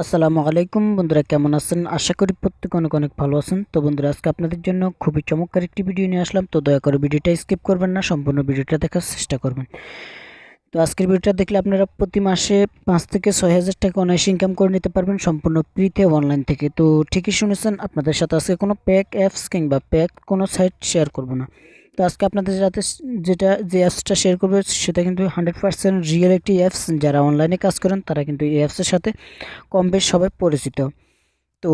আসসালামু আলাইকুম বন্ধুরা, কেমন আছেন? আশা করি প্রত্যেকে অনেক অনেক ভালো আছেন। তো বন্ধুরা, আজকে আপনাদের জন্য খুবই চমৎকার একটি ভিডিও নিয়ে আসলাম। তো দয়া করে ভিডিওটা স্কিপ করবেন না, সম্পূর্ণ ভিডিওটা দেখার চেষ্টা করবেন। তো আজকের ভিডিওটা দেখলে আপনারা প্রতি মাসে 5 থেকে 6 হাজার টাকা অনায়াসে ইনকাম করে নিতে পারবেন সম্পূর্ণ ফ্রিতে অনলাইন থেকে। তো ঠিকই শুনেছেন, আপনাদের সাথে আজকে কোনো প্যাক অ্যাপস কিংবা প্যাক কোনো সাইট শেয়ার করব না। তো আজকে আপনাদের সাথে যে অ্যাপসটা শেয়ার করবে সেটা কিন্তু 100% রিয়েল একটি অ্যাপস। যারা অনলাইনে কাজ করেন তারা কিন্তু এই অ্যাপসের সাথে কম বেশ সবাই পরিচিত। তো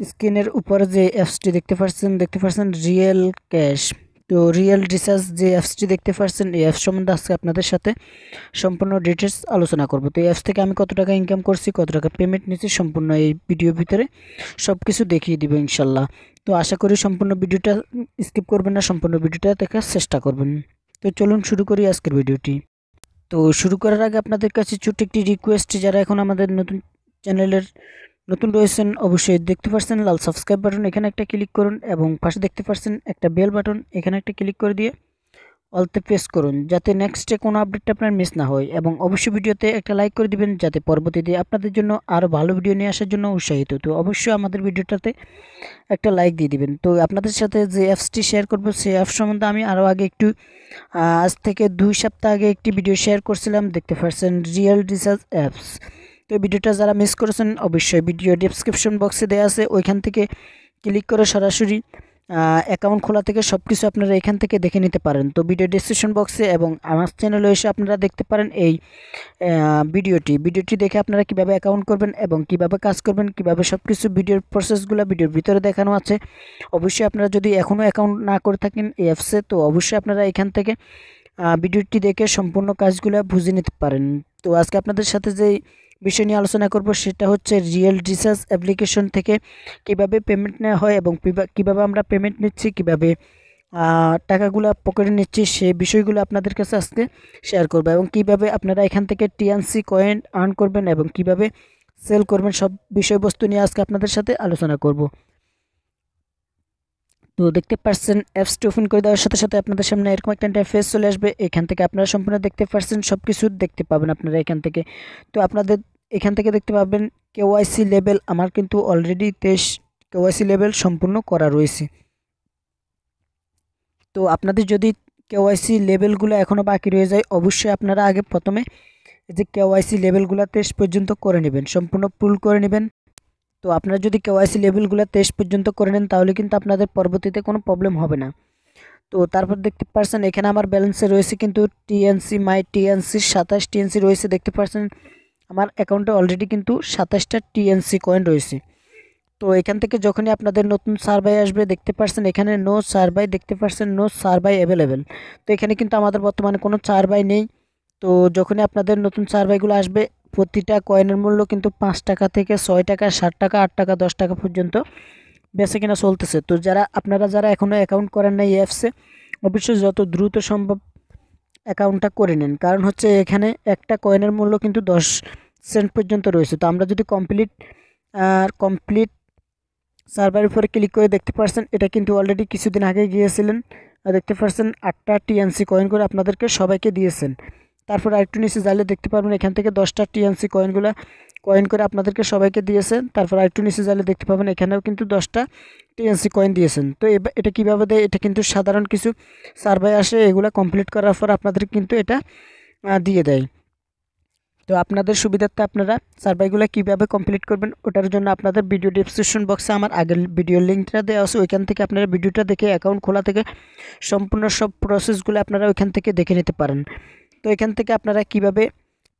স্ক্রিনের উপরে যে অ্যাপসটি দেখতে পাচ্ছেন রিয়েল ক্যাশ। তো রিয়েল রিসার্চ যে অ্যাপসটি দেখতে পাচ্ছেন, এই অ্যাপস সম্বন্ধে আজকে আপনাদের সাথে সম্পূর্ণ ডিটেলস আলোচনা করব। তো এই অ্যাপস থেকে আমি কত টাকা ইনকাম করছি, কত টাকা পেমেন্ট নিচ্ছি, সম্পূর্ণ এই ভিডিওর ভিতরে সব কিছু দেখিয়ে দিব ইনশাল্লাহ। তো আশা করি সম্পূর্ণ ভিডিওটা স্কিপ করবেন না, সম্পূর্ণ ভিডিওটা দেখার চেষ্টা করবেন। তো চলুন শুরু করি আজকের ভিডিওটি। তো শুরু করার আগে আপনাদের কাছে ছোট্ট একটি রিকোয়েস্ট, যারা এখন আমাদের চ্যানেলের নতুন রয়েছেন অবশ্যই দেখতে পাচ্ছেন লাল সাবস্ক্রাইব বাটন, এখানে একটা ক্লিক করুন এবং পাশে দেখতে পাচ্ছেন একটা বেল বাটন, এখানে একটা ক্লিক করে দিয়ে অলতে প্রেস করুন, যাতে নেক্সটে কোনো আপডেট আপনার মিস না হয়। এবং অবশ্যই ভিডিওতে একটা লাইক করে দিবেন, যাতে পরবর্তীতে আপনাদের জন্য আরও ভালো ভিডিও নিয়ে আসার জন্য উৎসাহিত। তো অবশ্যই আমাদের ভিডিওটাতে একটা লাইক দিয়ে দিবেন। তো আপনাদের সাথে যে অ্যাপসটি শেয়ার করব সেই অ্যাপস সম্বন্ধে আমি আরও আগে একটু আজ থেকে 2 সপ্তাহ আগে একটি ভিডিও শেয়ার করছিলাম, দেখতে পাচ্ছেন রিয়েল রিসার্চ অ্যাপস। তো এই ভিডিওটা যারা মিস করেছেন অবশ্যই ভিডিও ডেসক্রিপশন বক্সে দেওয়া আছে, ওইখান থেকে ক্লিক করে সরাসরি অ্যাকাউন্ট খোলা থেকে সব কিছু আপনারা এখান থেকে দেখে নিতে পারেন। তো ভিডিও ডেসক্রিপশন বক্সে এবং আমার চ্যানেলে এসে আপনারা দেখতে পারেন এই ভিডিওটি দেখে আপনারা কিভাবে অ্যাকাউন্ট করবেন এবং কিভাবে কাজ করবেন, কিভাবে সব কিছু ভিডিওর প্রসেসগুলো ভিডিওর ভিতরে দেখানো আছে। অবশ্যই আপনারা যদি এখনও অ্যাকাউন্ট না করে থাকেন এই অ্যাপসে, তো অবশ্যই আপনারা এখান থেকে ভিডিওটি দেখে সম্পূর্ণ কাজগুলো বুঝে নিতে পারেন। তো আজকে আপনাদের সাথে যে বিষয় নিয়ে আলোচনা করব সেটা হচ্ছে রিয়েল রিসার্চ অ্যাপ্লিকেশন থেকে কিভাবে পেমেন্ট নেওয়া হয় এবং কিভাবে আমরা পেমেন্ট নিচ্ছি, কিভাবে টাকাগুলো পকেটে নিচ্ছি, সেই বিষয়গুলো আপনাদের কাছে আজকে শেয়ার করবো। এবং কিভাবে আপনারা এখান থেকে টিএনসি কয়েন আর্ন করবেন এবং কিভাবে সেল করবেন, সব বিষয়বস্তু নিয়ে আজকে আপনাদের সাথে আলোচনা করব। তো দেখতে পাচ্ছেন অ্যাপসটি ওপেন করে দেওয়ার সাথে সাথে আপনাদের সামনে এরকম একটা ইন্টারফেস চলে আসবে। এখান থেকে আপনারা সম্পূর্ণ দেখতে পাচ্ছেন, সব কিছু দেখতে পাবেন আপনারা এখান থেকে। তো আপনাদের এখান থেকে দেখতে পাবেন কেওয়াইসি লেভেল, আমার কিন্তু অলরেডি 23 কেওয়াইসি লেভেল সম্পূর্ণ করা রয়েছে। তো আপনাদের যদি কেওয়াইসি লেভেলগুলো এখনও বাকি রয়ে যায়, অবশ্যই আপনারা আগে প্রথমে এই যে কেওয়াইসি লেভেলগুলো 23 পর্যন্ত করে নেবেন, সম্পূর্ণ ফুল করে নেবেন। তো আপনারা যদি কেওয়াইসি লেভেলগুলো 23 পর্যন্ত করে নেন তাহলে কিন্তু আপনাদের পরবর্তীতে কোনো প্রবলেম হবে না। তো তারপর দেখতে পাচ্ছেন এখানে আমার ব্যালেন্সে রয়েছে কিন্তু টিএনসি, মাই টিএনসি 27 টিএনসি রয়েছে। দেখতে পাচ্ছেন আমার অ্যাকাউন্টে অলরেডি কিন্তু 27টা টিএনসি কয়েন রয়েছে। তো এখান থেকে যখনই আপনাদের নতুন সার্ভাই আসবে, দেখতে পাচ্ছেন এখানে নো সার্ভাই, দেখতে পাচ্ছেন নো সার্ভাই অ্যাভেলেবেল। তো এখানে কিন্তু আমাদের বর্তমানে কোনো সার্ভাই নেই। তো যখনই আপনাদের নতুন সার্ভাইগুলো আসবে, প্রতিটা কয়েনের মূল্য কিন্তু 5 টাকা থেকে 6 টাকা, 7 টাকা, 8 টাকা, 10 টাকা পর্যন্ত বেচে কিনা চলতেছে। তো যারা এখনও অ্যাকাউন্ট করেন না এই অ্যাপসে, অবশ্যই যত দ্রুত সম্ভব অ্যাকাউন্টটা করে নিন। কারণ হচ্ছে এখানে একটা কয়েনের মূল্য কিন্তু 10 সেন্ট পর্যন্ত রয়েছে। তো আমরা যদি কমপ্লিট সার্ভারের উপরে ক্লিক করে দেখতে পাচ্ছেন এটা কিন্তু অলরেডি কিছুদিন আগে গিয়েছিলেন, দেখতে পাচ্ছেন 8টা টিএনসি কয়েন করে আপনাদেরকে সবাইকে দিয়েছেন। তারপর আরেকটু নিচে যাইলে দেখতে পারবেন এখান থেকে 10টা টিএনসি কয়েন করে আপনাদেরকে সবাইকে দিয়েছেন। তারপর আরেকটু নিচে যাইলে দেখতে পাবেন এখানেও কিন্তু 10টা টিএনসি কয়েন দিয়েছেন। তো এটা কিভাবে দেয়, এটা কিন্তু সাধারণ কিছু সার্ভে আসে, এগুলো কমপ্লিট করার পর আপনাদের কিন্তু এটা দিয়ে দেয়। তো আপনাদের সুবিধার্থে আপনারা সার্ভেগুলো কীভাবে কমপ্লিট করবেন ওটার জন্য আপনাদের ভিডিও ডেসক্রিপশন বক্সে আমার আগের ভিডিওর লিঙ্কটা দেওয়া আছে, ওইখান থেকে আপনারা ভিডিওটা দেখে অ্যাকাউন্ট খোলা থেকে সম্পূর্ণ সব প্রসেসগুলো আপনারা ওইখান থেকে দেখে নিতে পারেন। তো এখান থেকে আপনারা কিভাবে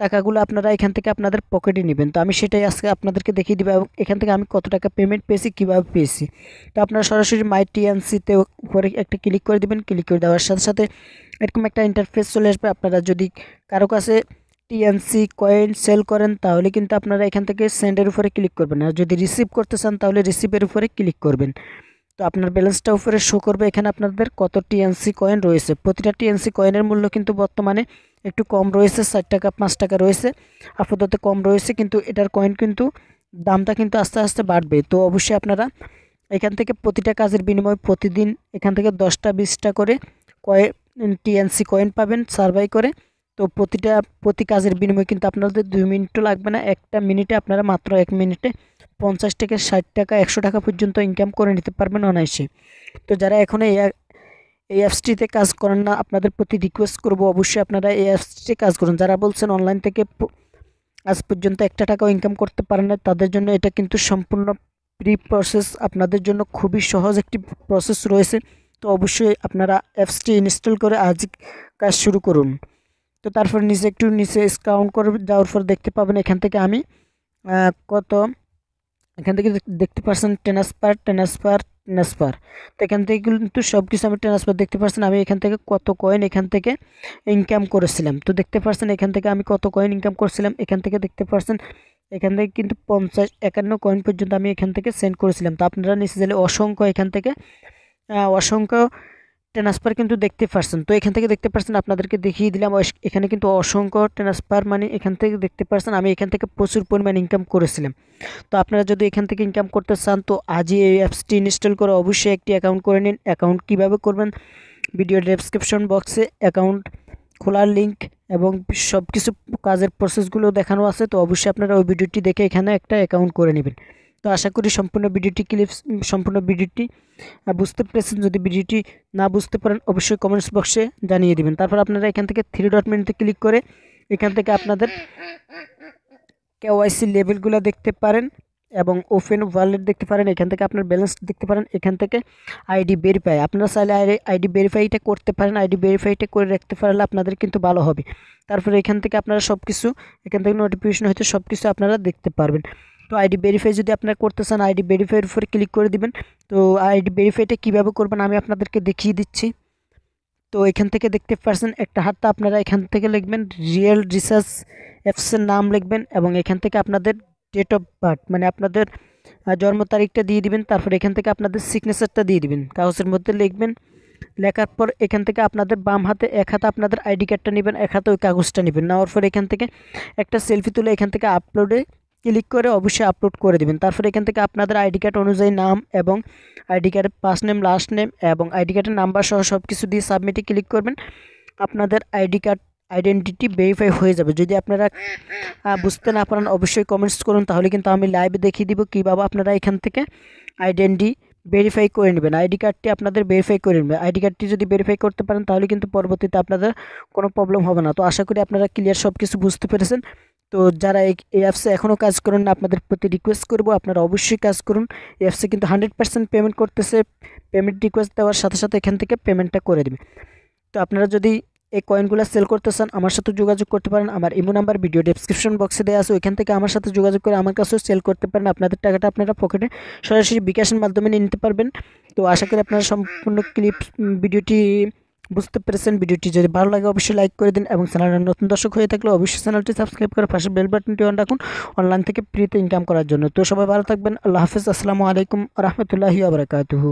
টাকাগুলো আপনারা এখান থেকে আপনাদের পকেটে নেবেন, তো আমি সেটাই আজকে আপনাদেরকে দেখিয়ে দেবো। এবং এখান থেকে আমি কত টাকা পেমেন্ট পেয়েছি, কীভাবে পেয়েছি। তো আপনারা সরাসরি মাই টিএনসিতে উপরে একটা ক্লিক করে দেবেন। ক্লিক করে দেওয়ার সাথে সাথে এরকম একটা ইন্টারফেস চলে আসবে। আপনারা যদি কারো কাছে টিএনসি কয়েন সেল করেন তাহলে কিন্তু আপনারা এখান থেকে সেন্ডের উপরে ক্লিক করবেন, আর যদি রিসিভ করতে চান তাহলে রিসিভের উপরে ক্লিক করবেন। তো আপনার ব্যালেন্সটা উপরে শো করবে, এখানে আপনাদের কত টিএনসি কয়েন রয়েছে। প্রতিটা টিএনসি কয়েনের মূল্য কিন্তু বর্তমানে একটু কম রয়েছে, 4 টাকা 5 টাকা রয়েছে, আপাতত কম রয়েছে, কিন্তু এটার কয়েন কিন্তু দামটা কিন্তু আস্তে আস্তে বাড়বে। তো অবশ্যই আপনারা এখান থেকে প্রতিটা কাজের বিনিময়ে প্রতিদিন এখান থেকে 10টা 20টা করে টিএনসি কয়েন পাবেন সার্ভাই করে। তো প্রতি কাজের বিনিময়ে কিন্তু আপনাদের 2 মিনিটও লাগবে না, একটা মিনিটে আপনারা মাত্র 1 মিনিটে 50 থেকে 60 টাকা 100 টাকা পর্যন্ত ইনকাম করে নিতে পারবেন অনায়াসে। তো যারা এখন এই অ্যাপসটিতে কাজ করেন না, আপনাদের প্রতি রিকোয়েস্ট করব অবশ্যই আপনারা এই অ্যাপসটিতে কাজ করুন। যারা বলছেন অনলাইন থেকে আজ পর্যন্ত একটা টাকাও ইনকাম করতে পারেন না, তাদের জন্য এটা কিন্তু সম্পূর্ণ ফ্রি প্রসেস, আপনাদের জন্য খুবই সহজ একটি প্রসেস রয়েছে। তো অবশ্যই আপনারা অ্যাপসটি ইনস্টল করে আজ কাজ শুরু করুন। তো তারপর একটু নিচে স্ক্রল করে যাওয়ার পর দেখতে পাবেন এখান থেকে আমি কত, এখান থেকে দেখতে পাচ্ছেন ট্রান্সফার। তো এখান থেকে কিন্তু সব কিছু আমি ট্রান্সফার দেখতে পাচ্ছেন, আমি এখান থেকে কত কয়েন এখান থেকে ইনকাম করেছিলাম। তো দেখতে পাচ্ছেন এখান থেকে আমি কত কয়েন ইনকাম করেছিলাম, এখান থেকে দেখতে পাচ্ছেন এখান থেকে কিন্তু 50-51 কয়েন পর্যন্ত আমি এখান থেকে সেন্ড করেছিলাম। তো আপনারা নিচে গেলে অসংখ্য এখান থেকে অসংখ্য ট্রান্সফার কিন্তু দেখতে পাচ্ছেন। তো এখান থেকে দেখতে পাচ্ছেন আপনাদেরকে দেখিয়ে দিলাম, এখানে কিন্তু অসংখ্য ট্রান্সফার মানে এখান থেকে দেখতে পাচ্ছেন আমি এখান থেকে প্রচুর পরিমাণ ইনকাম করেছিলাম। তো আপনারা যদি এখান থেকে ইনকাম করতে চান তো আজই এই অ্যাপসটি ইনস্টল করে অবশ্যই একটি অ্যাকাউন্ট করে নিন। অ্যাকাউন্ট কীভাবে করবেন ভিডিও ডেসক্রিপশন বক্সে অ্যাকাউন্ট খোলার লিঙ্ক এবং সব কিছু কাজের প্রসেসগুলো দেখানো আছে। তো অবশ্যই আপনারা ওই ভিডিওটি দেখে এখানে একটা অ্যাকাউন্ট করে নেবেন। তো আশা করি সম্পূর্ণ ভিডিওটি বুঝতে পেরেছেন। যদি ভিডিওটি না বুঝতে পারেন অবশ্যই কমেন্টস বক্সে জানিয়ে দিবেন। তারপর আপনারা এখান থেকে 3 ডট মেনুতে ক্লিক করে এখান থেকে আপনাদের KYC লেভেলগুলো দেখতে পারেন এবং ওপেন ওয়ালেট দেখতে পারেন, এখান থেকে আপনার ব্যালেন্স দেখতে পারেন, এখান থেকে আইডি ভেরিফাই আপনারা চাইলে আইডি ভেরিফাইটা করতে পারেন। আইডি ভেরিফাইটা করে রাখতে পারলে আপনাদের কিন্তু ভালো হবে। তারপরে এখান থেকে আপনারা সব কিছু এখান থেকে নোটিফিকেশন হয়তো সব কিছু আপনারা দেখতে পারবেন। তো আইডি ভেরিফাই যদি আপনারা করতে চান আইডি ভেরিফাইয়ের উপরে ক্লিক করে দিবেন। তো আইডি ভেরিফাইটা কীভাবে করবেন আমি আপনাদেরকে দেখিয়ে দিচ্ছি। তো এখান থেকে দেখতে পাচ্ছেন একটা হাতটা আপনারা এখান থেকে লিখবেন রিয়েল রিসার্চ অ্যাপসের নাম লিখবেন এবং এখান থেকে আপনাদের ডেট অফ বার্থ মানে আপনাদের জন্ম তারিখটা দিয়ে দিবেন। তারপর এখান থেকে আপনাদের সিগনেচারটা দিয়ে দিবেন, কাগজের মধ্যে লিখবেন। লেখার পর এখান থেকে আপনাদের বাম হাতে এক হাতে আপনাদের আইডি কার্ডটা নেবেন, এক হাতে ওই কাগজটা নেবেন। নেওয়ার পর এখান থেকে একটা সেলফি তুলে এখান থেকে আপলোডে ক্লিক করে অবশ্যই আপলোড করে দেবেন। তারপরে এখান থেকে আপনাদের আইডি কার্ড অনুযায়ী নাম এবং আইডি কার্ডের ফার্স্ট নেম লাস্ট নেম এবং আইডি কার্ডের নাম্বার সহ সব কিছু দিয়ে সাবমিটে ক্লিক করবেন। আপনাদের আইডি কার্ড আইডেন্টিটি ভেরিফাই হয়ে যাবে। যদি আপনারা বুঝতে না পারেন অবশ্যই কমেন্টস করুন, তাহলে কিন্তু আমি লাইভে দেখিয়ে দিব কীভাবে আপনারা এখান থেকে আইডেন্টি ভেরিফাই করে নেবেন। আইডি কার্ডটি আপনাদের ভেরিফাই করে নেবেন। আইডি কার্ডটি যদি ভেরিফাই করতে পারেন তাহলে কিন্তু পরবর্তীতে আপনাদের কোনো প্রবলেম হবে না। তো আশা করি আপনারা ক্লিয়ার সব কিছু বুঝতে পেরেছেন। তো যারা এই অ্যাপসে এখনও কাজ করেন না আপনাদের প্রতি রিকোয়েস্ট করব আপনারা অবশ্যই কাজ করুন। এই অ্যাপসে কিন্তু 100% পেমেন্ট করতেছে, পেমেন্ট রিকোয়েস্ট দেওয়ার সাথে সাথে এখান থেকে পেমেন্টটা করে দেবে। তো আপনারা যদি এই কয়েনগুলো সেল করতে চান আমার সাথে যোগাযোগ করতে পারেন। আমার ইমো নাম্বার ভিডিও ডেসক্রিপশন বক্সে দেওয়া আছে, ওইখান থেকে আমার সাথে যোগাযোগ করে আমার কাছেও সেল করতে পারেন। আপনাদের টাকাটা আপনারা পকেটে সরাসরি বিকাশের মাধ্যমে নিয়ে নিতে পারবেন। তো আশা করি আপনারা সম্পূর্ণ ভিডিওটি বুঝতে পেরেছেন। ভিডিওটি যদি ভালো লাগে অবশ্যই লাইক করে দিন এবং চ্যানেলের নতুন দর্শক হয়ে থাকলে অবশ্যই চ্যানেলটি সাবস্ক্রাইব করে পাশে বেল বাটনটি অন রাখুন অনলাইন থেকে ফ্রিতে ইনকাম করার জন্য। তো সবাই ভালো থাকবেন। আল্লাহ হাফেজ। আসসালামু আলাইকুম রহমতুল্লাহি ওয়া বারাকাতুহু।